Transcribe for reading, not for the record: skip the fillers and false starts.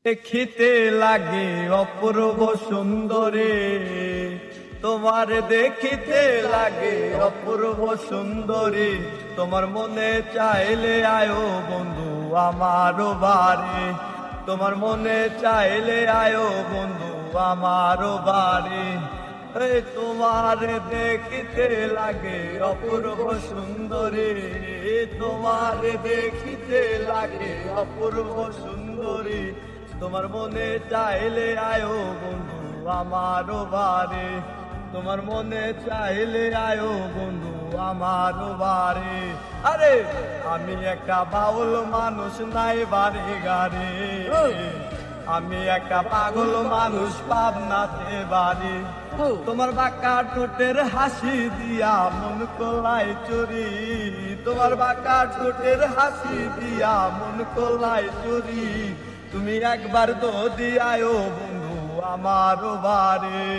দেখিতে লাগে অপূর্ব সুন্দরে, তোমার দেখিতে লাগে অপূর্ব সুন্দরী। তোমার মনে চাইলে আয়ো বন্ধু আমারও বাড়ি, তোমার মনে চাইলে আয়ো বন্ধু আমারও বাড়ি। তোমার দেখিতে লাগে অপূর্ব সুন্দরী, তোমার দেখিতে লাগে অপূর্ব সুন্দরী। তোমার মনে চাইলে আয়ো বন্ধু আমারও বাড়ি, তোমার মনে চাইলে আয়ো বন্ধু আমারও বাড়ি। আরে আমি একটা বাউল মানুষ, নাই বাড়ি গাড়ি, আমি একটা পাগল মানুষ, পাবনাতে বাড়ি। তোমার বাঁকা ঠোঁটের হাসি দিয়া মন কোলাই চুরি, তোমার বাঁকা ঠোঁটের হাসি দিয়া মন কোলাই চুরি। তুমি একবার তো দিয়ায়ো বন্ধু আমারও বাড়ি।